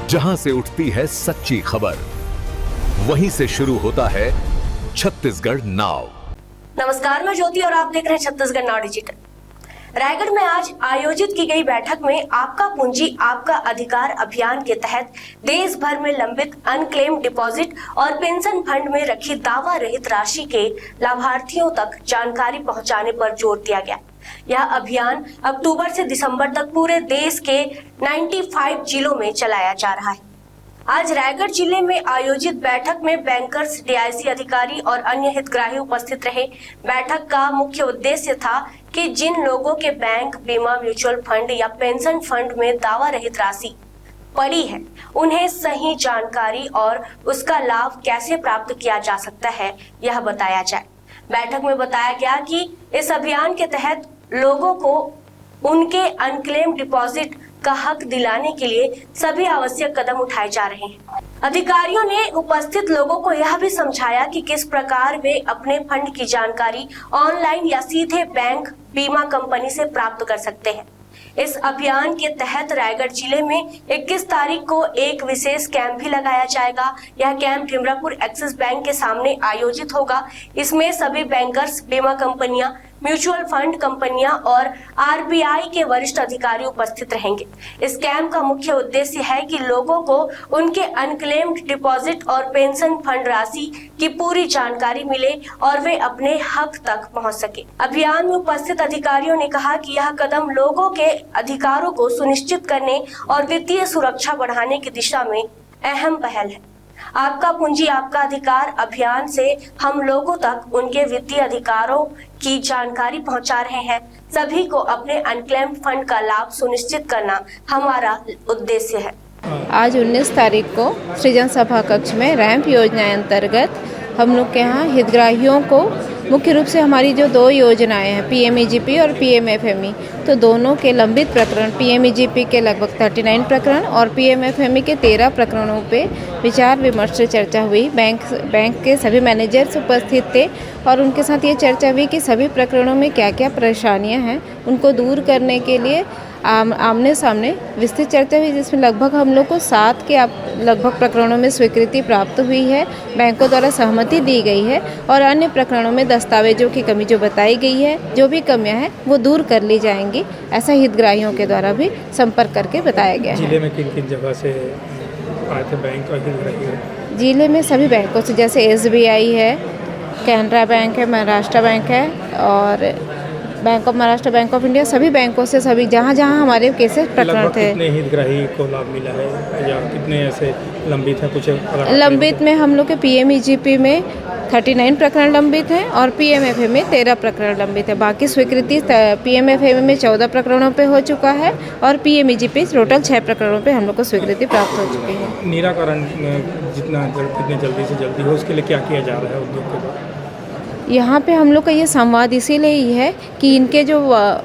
जहां से उठती है सच्ची खबर, वहीं से शुरू होता है छत्तीसगढ़ नाव। नमस्कार, मैं ज्योति और आप देख रहे हैं छत्तीसगढ़ नाव डिजिटल। रायगढ़ में आज आयोजित की गई बैठक में आपका पूंजी आपका अधिकार अभियान के तहत देश भर में लंबित अनक्लेम डिपॉजिट और पेंशन फंड में रखी दावा रहित राशि के लाभार्थियों तक जानकारी पहुंचाने पर जोर दिया गया। यह अभियान अक्टूबर से दिसंबर तक पूरे देश के 95 जिलों में चलाया जा रहा है। आज रायगढ़ जिले में आयोजित बैठक में बैंकर्स, डीआईसी अधिकारी और अन्य हितग्राही उपस्थित रहे। बैठक का मुख्य उद्देश्य था कि जिन लोगों के बैंक, बीमा, म्यूचुअल फंड या पेंशन फंड में दावा रहित राशि पड़ी है, उन्हें सही जानकारी और उसका लाभ कैसे प्राप्त किया जा सकता है, यह बताया जाए। बैठक में बताया गया कि इस अभियान के तहत लोगों को उनके अनक्लेम डिपॉजिट का हक दिलाने के लिए सभी आवश्यक कदम उठाए जा रहे हैं। अधिकारियों ने उपस्थित लोगों को यह भी समझाया कि किस प्रकार वे अपने फंड की जानकारी ऑनलाइन या सीधे बैंक, बीमा कंपनी से प्राप्त कर सकते हैं। इस अभियान के तहत रायगढ़ जिले में 21 तारीख को एक विशेष कैंप भी लगाया जाएगा। यह कैंप ढिमरापुर एक्सिस बैंक के सामने आयोजित होगा। इसमें सभी बैंकर्स, बीमा कंपनियां, म्यूचुअल फंड कंपनियां और आरबीआई के वरिष्ठ अधिकारी उपस्थित रहेंगे। इस कैंप का मुख्य उद्देश्य है कि लोगों को उनके अनक्लेम्ड डिपॉजिट और पेंशन फंड राशि की पूरी जानकारी मिले और वे अपने हक तक पहुंच सके। अभियान में उपस्थित अधिकारियों ने कहा कि यह कदम लोगों के अधिकारों को सुनिश्चित करने और वित्तीय सुरक्षा बढ़ाने की दिशा में अहम पहल है। आपका पूंजी आपका अधिकार अभियान से हम लोगों तक उनके वित्तीय अधिकारों की जानकारी पहुंचा रहे हैं। सभी को अपने अनक्लेम्ड फंड का लाभ सुनिश्चित करना हमारा उद्देश्य है। आज 19 तारीख को सृजन सभा कक्ष में रैंप योजना अंतर्गत हम लोग के यहाँ हितग्राहियों को मुख्य रूप से हमारी जो 2 योजनाएं हैं, पीएमईजीपी और पीएमएफएमई, तो दोनों के लंबित प्रकरण, पीएमईजीपी के लगभग 39 प्रकरण और पीएमएफएमई के 13 प्रकरणों पे विचार विमर्श से चर्चा हुई। बैंक के सभी मैनेजर्स उपस्थित थे और उनके साथ ये चर्चा हुई कि सभी प्रकरणों में क्या क्या परेशानियां हैं, उनको दूर करने के लिए आमने सामने विस्तृत चर्चा हुई, जिसमें लगभग हम लोग को 7 के लगभग प्रकरणों में स्वीकृति प्राप्त हुई है, बैंकों द्वारा सहमति दी गई है और अन्य प्रकरणों में दस्तावेजों की कमी जो बताई गई है, जो भी कमियां हैं वो दूर कर ली जाएंगी, ऐसा हितग्राहियों के द्वारा भी संपर्क करके बताया गया है। जिले में किन किन जगह से आए थे बैंक और हितग्राही? जिले में सभी बैंकों से, जैसे एसबीआई है, कैनरा बैंक है, महाराष्ट्र बैंक है और bank of Maharashtra, bank of India, सभी बैंकों से, सभी जहाँ हमारे केसेस प्रकरण थे। कितने हितग्राही को लाभ मिला है या कितने ऐसे लंबित है? कुछ लंबित में हम लोग के पीएमईजीपी में 39 प्रकरण लंबित हैं और पीएमएफएमई में 13 प्रकरण लंबित है। बाकी स्वीकृति पीएमएफएमई में 14 प्रकरणों पे हो चुका है और पीएमईजीपी टोटल 6 प्रकरणों पे हम लोग को स्वीकृति प्राप्त हो चुकी है। निराकरण कितने जल्दी से जल्दी हो, उसके लिए क्या किया जा रहा है उद्योग के द्वारा? यहाँ पे हम लोग का ये संवाद इसीलिए ही है कि इनके जो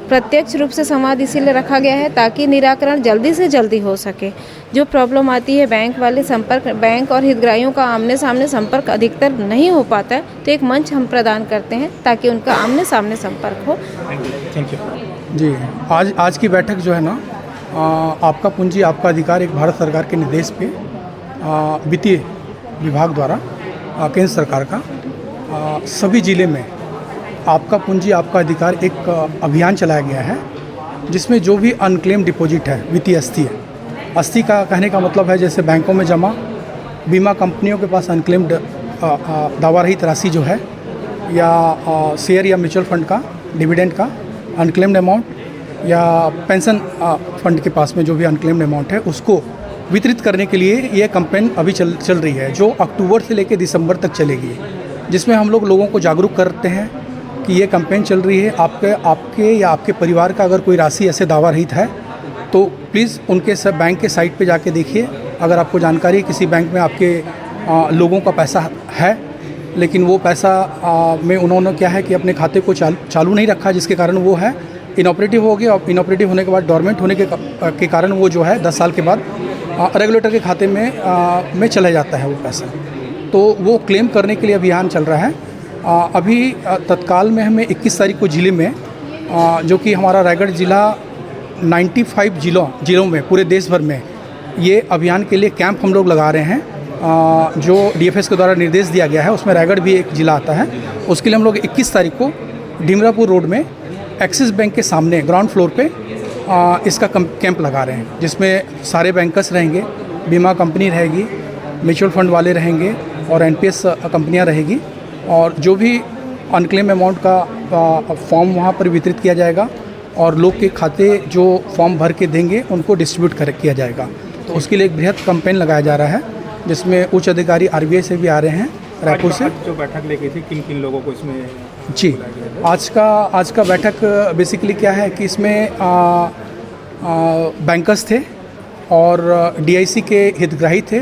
प्रत्यक्ष रूप से संवाद इसीलिए रखा गया है ताकि निराकरण जल्दी से जल्दी हो सके। जो प्रॉब्लम आती है, बैंक वाले संपर्क, बैंक और हितग्राहियों का आमने सामने संपर्क अधिकतर नहीं हो पाता है, तो एक मंच हम प्रदान करते हैं ताकि उनका आमने सामने संपर्क हो। थैंक यू जी। आज की बैठक जो है ना, आपका पूंजी आपका अधिकार, एक भारत सरकार के निर्देश पे वित्तीय विभाग द्वारा केंद्र सरकार का सभी ज़िले में आपका पूंजी आपका अधिकार एक अभियान चलाया गया है, जिसमें जो भी अनक्लेम डिपॉजिट है, वित्तीय अस्थि का कहने का मतलब है जैसे बैंकों में जमा, बीमा कंपनियों के पास अनक्लेम्ड दावा रहित राशि जो है, या शेयर या म्यूचुअल फंड का डिविडेंड का अनक्लेम्ड अमाउंट, या पेंशन फंड के पास में जो भी अनक्लेम्ड अमाउंट है, उसको वितरित करने के लिए ये कैंपेन अभी चल रही है, जो अक्टूबर से लेकर दिसंबर तक चलेगी, जिसमें हम लोगों को जागरूक करते हैं कि ये कैंपेन चल रही है। आपके या आपके परिवार का अगर कोई राशि ऐसे दावा रहित है तो प्लीज़ उनके सब बैंक के साइट पे जाके देखिए। अगर आपको जानकारी किसी बैंक में आपके लोगों का पैसा है, लेकिन वो पैसा में उन्होंने क्या है कि अपने खाते को चालू नहीं रखा, जिसके कारण वो है इनऑपरेटिव हो गया, और इनऑपरेटिव होने के बाद डोरमेंट होने के कारण वो जो है 10 साल के बाद रेगुलेटर के खाते में चला जाता है वो पैसा। तो वो क्लेम करने के लिए अभियान चल रहा है। अभी तत्काल में हमें 21 तारीख को ज़िले में, जो कि हमारा रायगढ़ ज़िला 95 जिलों में पूरे देश भर में ये अभियान के लिए कैंप हम लोग लगा रहे हैं जो डीएफएस के द्वारा निर्देश दिया गया है, उसमें रायगढ़ भी एक ज़िला आता है। उसके लिए हम लोग 21 तारीख को डिमरापुर रोड में एक्सिस बैंक के सामने ग्राउंड फ्लोर पे इसका कैंप लगा रहे हैं, जिसमें सारे बैंकर्स रहेंगे, बीमा कंपनी रहेगी, म्यूचुअल फंड वाले रहेंगे और एनपीएस कंपनियां रहेगी। और जो भी अनक्लेम अमाउंट का फॉर्म वहां पर वितरित किया जाएगा और लोग के खाते जो फॉर्म भर के देंगे उनको डिस्ट्रीब्यूट किया जाएगा। तो उसके लिए एक बृहद कैंपेन लगाया जा रहा है, जिसमें उच्च अधिकारी आरबीआई से भी आ रहे हैं, रायपुर से। जो बैठक लेके थी किन किन लोगों को इसमें जी, आज का बैठक बेसिकली क्या है कि इसमें बैंकर्स थे और डीआईसी के हितग्राही थे।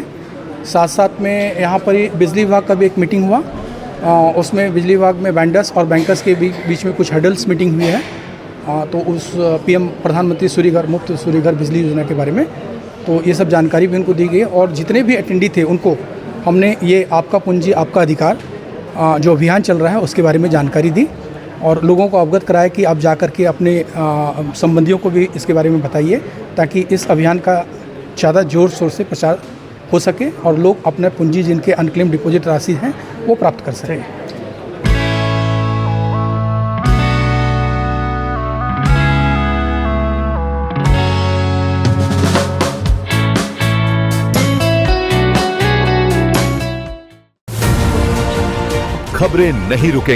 साथ साथ में यहाँ पर बिजली विभाग का भी एक मीटिंग हुआ, उसमें बिजली विभाग में वेंडर्स और बैंकर्स के बीच में कुछ हर्डल्स मीटिंग हुई है। तो उस पीएम प्रधानमंत्री सूर्यघर मुफ्त सूर्यघर बिजली योजना के बारे में तो ये सब जानकारी भी उनको दी गई और जितने भी अटेंडी थे उनको हमने ये आपका पूंजी आपका अधिकार जो अभियान चल रहा है उसके बारे में जानकारी दी और लोगों को अवगत कराया कि आप जाकर के अपने संबंधियों को भी इसके बारे में बताइए, ताकि इस अभियान का ज़्यादा जोर शोर से प्रचार हो सके और लोग अपने पूंजी जिनके अनक्लेम डिपॉजिट राशि हैं वो प्राप्त कर सकें। खबरें नहीं रुकेंगी।